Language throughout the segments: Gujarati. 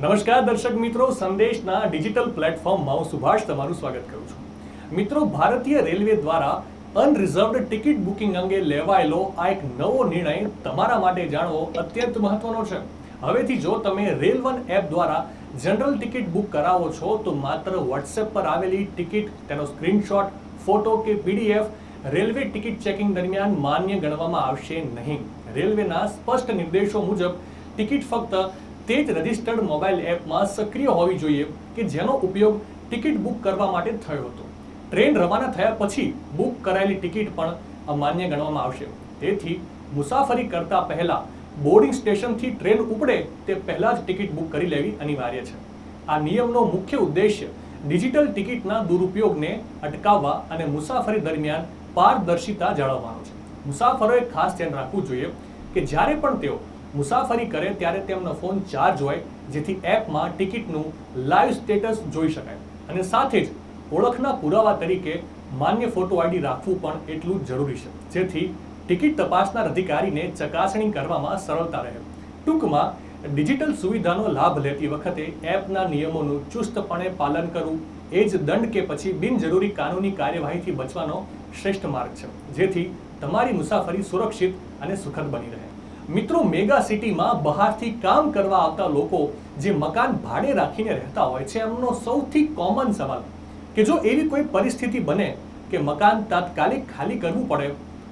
નમસ્કાર દર્શક મિત્રો, સંદેશના ડિજિટલ પ્લેટફોર્મમાં હું સુભાષ તમારું સ્વાગત કરું છું. મિત્રો, ભારતીય રેલવે દ્વારા અનરિઝર્વ્ડ ટિકિટ બુકિંગ અંગે લેવાયેલો આ એક નવો નિર્ણય તમારા માટે જાણવો અત્યંત મહત્વનો છે. હવેથી જો તમે રેલ1 એપ દ્વારા જનરલ ટિકિટ બુક કરાવો છો તો માત્ર વોટ્સએપ પર આવેલી ટિકિટ, તેનો સ્ક્રીનશોટ, ફોટો કે પીડીએફ રેલવે ટિકિટ ચેકિંગ દરમિયાન માન્ય ગણવામાં આવશે નહીં. રેલવેના સ્પષ્ટ નિર્દેશો મુજબ ટિકિટ ફક્ત તે જ રજિસ્ટર્ડ મોબાઈલ એપમાં સક્રિય હોવી જોઈએ કે જેનો ઉપયોગ ટિકિટ બુક કરવા માટે થયો હતો. ટ્રેન રવાના થયા પછી બુક કરાયેલી ટિકિટ પણ અમાન્ય ગણવામાં આવશે. તેથી મુસાફરી કરતા પહેલા બોર્ડિંગ સ્ટેશનથી ટ્રેન ઉપડે તે પહેલા જ ટિકિટ બુક કરી લેવી અનિવાર્ય છે. આ નિયમનો મુખ્ય ઉદ્દેશ્ય ડિજિટલ ટિકિટના દુરુપયોગને અટકાવવા અને મુસાફરી દરમિયાન પારદર્શિતા જાળવવાનો છે. મુસાફરોએ ખાસ ધ્યાન રાખવું જોઈએ કે જ્યારે પણ તેઓ મુસાફરી કરે ત્યારે તેમનો ફોન ચાર્જ હોય, જેથી એપમાં ટિકિટનું લાઈવ સ્ટેટસ જોઈ શકાય. અને સાથે જ ઓળખના પુરાવા તરીકે માન્ય ફોટો આઈડી રાખવું પણ એટલું જ જરૂરી છે, જેથી ટિકિટ તપાસનાર અધિકારીને ચકાસણી કરવામાં સરળતા રહે. ટૂંકમાં, ડિજિટલ સુવિધાનો લાભ લેતી વખતે એપના નિયમોનું ચુસ્તપણે પાલન કરવું એ જ દંડ કે પછી બિનજરૂરી કાનૂની કાર્યવાહીથી બચવાનો શ્રેષ્ઠ માર્ગ છે, જેથી તમારી મુસાફરી સુરક્ષિત અને સુખદ બની રહે. મિત્રો, મેગા સિટીમાં બહારથી કામ કરવા આવતા લોકો જે મકાન ભાડે રાખીને રહેતા હોય છે, એમનો સૌથી કોમન સવાલ કે જો એવી કોઈ પરિસ્થિતિ બને કે મકાન તાત્કાલિક ખાલી કરવું પડે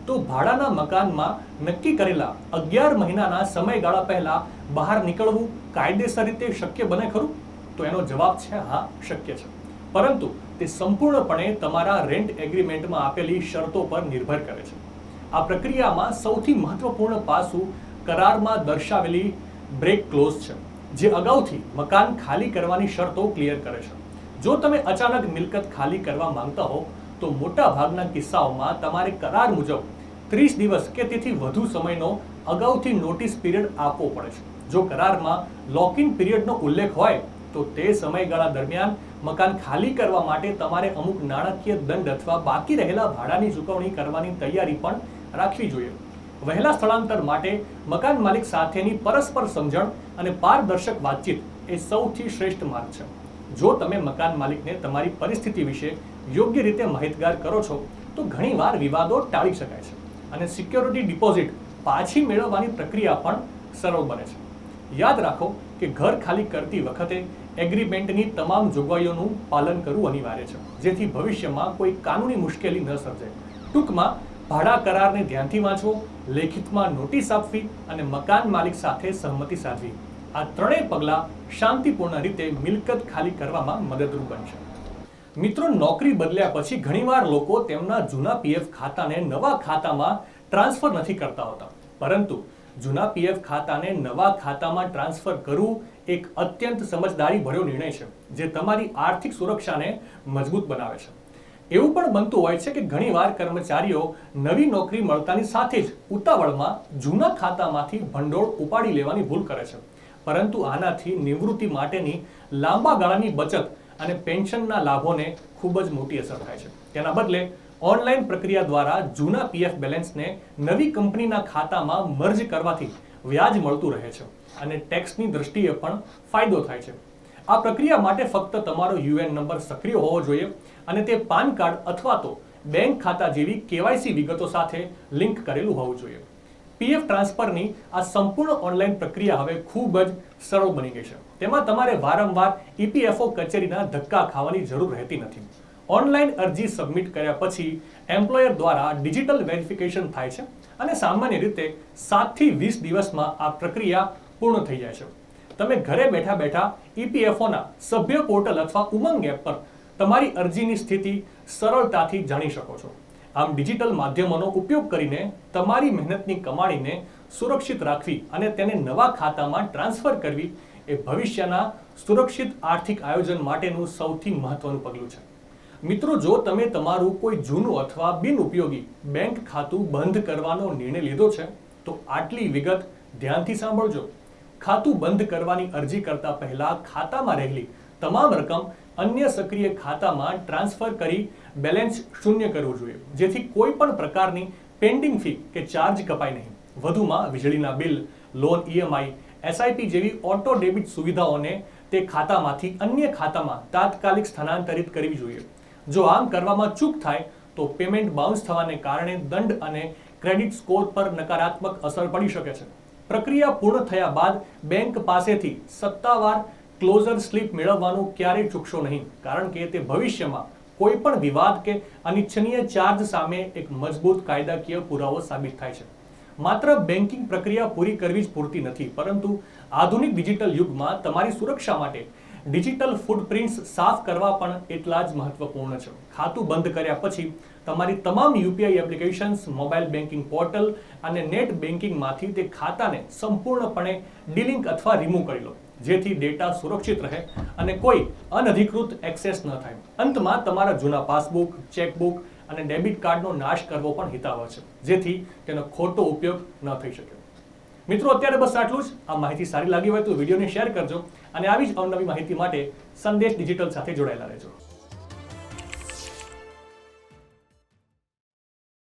તો ભાડાના મકાનમાં નક્કી કરેલા 11 મહિનાના સમયગાળા પહેલા બહાર નીકળવું કાયદેસર રીતે શક્ય બને ખરું? તો એનો જવાબ છે હા, શક્ય છે. પરંતુ તે સંપૂર્ણપણે તમારા રેન્ટ એગ્રીમેન્ટમાં આપેલી શરતો પર નિર્ભર કરે છે. આ પ્રક્રિયામાં સૌથી મહત્વપૂર્ણ પાસું કરારમાં દર્શાવેલી બ્રેક ક્લોઝ છે, જે અગાઉથી મકાન ખાલી કરવાની શરતો ક્લિયર કરે છે. જો તમે અચાનક મિલકત ખાલી કરવા માંગતા હો તો મોટા ભાગના કિસ્સાઓમાં તમારે કરાર મુજબ 30 દિવસ કે તેથી વધુ સમયનો અગાઉથી નોટિસ પીરિયડ આપવો પડે છે. જો કરારમાં લોક-ઇન પીરિયડનો ઉલ્લેખ હોય તો તે સમયગાળા દરમિયાન મકાન ખાલી કરવા માટે તમારે અમુક નાણાકીય દંડ અથવા બાકી રહેલા ભાડાની ચૂકવણી કરવાની તૈયારી પણ રાખવી જોઈએ. વહેલા સ્થળાંતર માટે મકાન માલિક સાથેની પરસ્પર સમજણ અને પારદર્શક વાતચીત એ સૌથી શ્રેષ્ઠ માર્ગ છે. જો તમે મકાન માલિકને તમારી પરિસ્થિતિ વિશે યોગ્ય રીતે માહિતગાર કરો છો તો ઘણીવાર વિવાદો ટાળી શકાય છે અને સિક્યોરિટી ડિપોઝિટ પાછી મેળવવાની પ્રક્રિયા પણ સરળ બને છે. યાદ રાખો કે ઘર ખાલી કરતી વખતે એગ્રીમેન્ટની તમામ જોગવાઈઓનું પાલન કરવું અનિવાર્ય છે, જેથી ભવિષ્યમાં કોઈ કાનૂની મુશ્કેલી ન સર્જાય. ટૂંકમાં, ભાડા કરારને ધ્યાનથી વાંચવો, લેખિતમાં નોટિસ આપવી અને મકાન માલિક સાથે સહમતિ સાધવી. આ ત્રણેય પગલાં શાંતિપૂર્ણ રીતે મિલકત ખાલી કરવામાં મદદરૂપ બનશે. મિત્રો, નોકરી બદલ્યા પછી ઘણીવાર લોકો તેમના જૂના પીએફ ખાતાને નવા ખાતામાં ટ્રાન્સફર નથી કરતા હોતા, પરંતુ જૂના પીએફ ખાતાને નવા ખાતામાં ટ્રાન્સફર કરવું એક અત્યંત સમજદારી ભર્યો નિર્ણય છે, જે તમારી આર્થિક સુરક્ષાને મજબૂત બનાવે છે. એવું પણ બનતું હોય છે કે ઘણીવાર કર્મચારીઓ નવી નોકરી મળતાની સાથે જ ઉતાવળમાં જૂના ખાતામાંથી ભંડોળ ઉપાડી લેવાની ભૂલ કરે છે. પરંતુ આનાથી નિવૃત્તિ માટેની લાંબા ગાળાની બચત અને પેન્શનના લાભોને ખૂબ જ મોટી અસર થાય છે. તેના બદલે ઓનલાઈન પ્રક્રિયા દ્વારા જૂના પીએફ બેલેન્સને નવી કંપનીના ખાતામાં મર્જ કરવાથી વ્યાજ મળતું રહે છે અને ટેક્સની દ્રષ્ટિએ પણ ફાયદો થાય છે. આ પ્રક્રિયા માટે ફક્ત તમારો યુએન નંબર સક્રિય હોવો જોઈએ અને તે પાન કાર્ડ અથવા તો બેંક ખાતા જેવી કેવાયસી વિગતો સાથે લિંક કરેલું હોવું જોઈએ. પીએફ ટ્રાન્સફરની આ સંપૂર્ણ ઓનલાઈન પ્રક્રિયા હવે ખૂબ જ સરળ બની ગઈ છે. તેમાં તમારે વારંવાર ઈપીએફઓ કચેરીના ધક્કા ખાવાની જરૂર રહેતી નથી. ઓનલાઈન અરજી સબમિટ કર્યા પછી એમ્પ્લોયર દ્વારા ડિજિટલ વેરિફિકેશન થાય છે અને સામાન્ય રીતે 7 થી 20 દિવસમાં આ પ્રક્રિયા પૂર્ણ થઈ જાય છે. તમે ઘરે બેઠા બેઠા ઈપીએફઓના સભ્ય પોર્ટલ અથવા ઉમંગ એપ પર તમારી અરજીની સ્થિતિ સરળતાથી જાણી શકો છો. આમ, ડિજિટલ માધ્યમોનો ઉપયોગ કરીને તમારી મહેનતની કમાણીને સુરક્ષિત રાખવી અને તેને નવા ખાતામાં ટ્રાન્સફર કરવી એ ભવિષ્યના સુરક્ષિત આર્થિક આયોજન માટેનું સૌથી મહત્વનું પગલું છે. મિત્રો, જો તમે તમારું કોઈ જૂનું અથવા બિનઉપયોગી બેંક ખાતું બંધ કરવાનો નિર્ણય લીધો છે તો આટલી વિગત ધ્યાનથી સાંભળજો. ખાતું બંધ કરવાની અરજી કરતા પહેલા ખાતામાં રહેલી તમામ રકમ અન્ય સક્રિય ખાતામાં ટ્રાન્સફર કરી બેલેન્સ શૂન્ય કરવું જોઈએ, જેથી કોઈ પણ પ્રકારની પેન્ડિંગ ફી કે ચાર્જ કપાય નહીં. વધુમાં વીજળીના બિલ, લોન ઈએમઆઈ, એસઆઈપી જેવી ઓટો ડેબિટ સુવિધાઓને તે ખાતામાંથી અન્ય ખાતામાં તાત્કાલિક સ્થાનાંતરિત કરવી જોઈએ. જો આમ કરવામાં ચૂક થાય તો પેમેન્ટ બાઉન્સ થવાને કારણે દંડ અને ક્રેડિટ સ્કોર પર નકારાત્મક અસર પડી શકે છે. પ્રક્રિયા પૂર્ણ થયા બાદ બેંક પાસેથી સત્તાવાર ક્લોઝર સ્લિપ મેળવવાનું ક્યારેય ચૂકશો નહીં, કારણ કે તે ભવિષ્યમાં કોઈ પણ વિવાદ કે અનિચ્છનીય ચાર્જ સામે એક મજબૂત કાયદાકીય પુરાવો સાબિત થાય છે. માત્ર બેન્કિંગ પ્રક્રિયા પૂરી કરવી જ પૂરતી નથી, પરંતુ આધુનિક ડિજિટલ યુગમાં તમારી સુરક્ષા માટે ડિજિટલ ફૂટપ્રિન્ટ્સ સાફ કરવા પણ એટલા જ મહત્વપૂર્ણ છે. ખાતું બંધ કર્યા પછી તમારી તમામ UPI applications, mobile banking portal અને નેટ બેન્કિંગમાંથી તે ખાતાને સંપૂર્ણપણે ડિલિંક અથવા રિમૂવ કરી લો, જેથી ડેટા સુરક્ષિત રહે અને કોઈ અનધિકૃત એક્સેસ ન થાય. અંતમાં તમારા જૂના પાસબુક, ચેકબુક અને ડેબિટ કાર્ડનો નાશ કરવો પણ હિતાવહ છે, જેથી તેનો ખોટો ઉપયોગ ન થઈ શકે. મિત્રો, અત્યારે બસ આટલું જ. આ માહિતી સારી લાગી હોય તો વિડીયોને શેર કરજો અને આવી જ અવનવી માહિતી માટે સંદેશ ડિજિટલ સાથે જોડાયેલા રહેજો.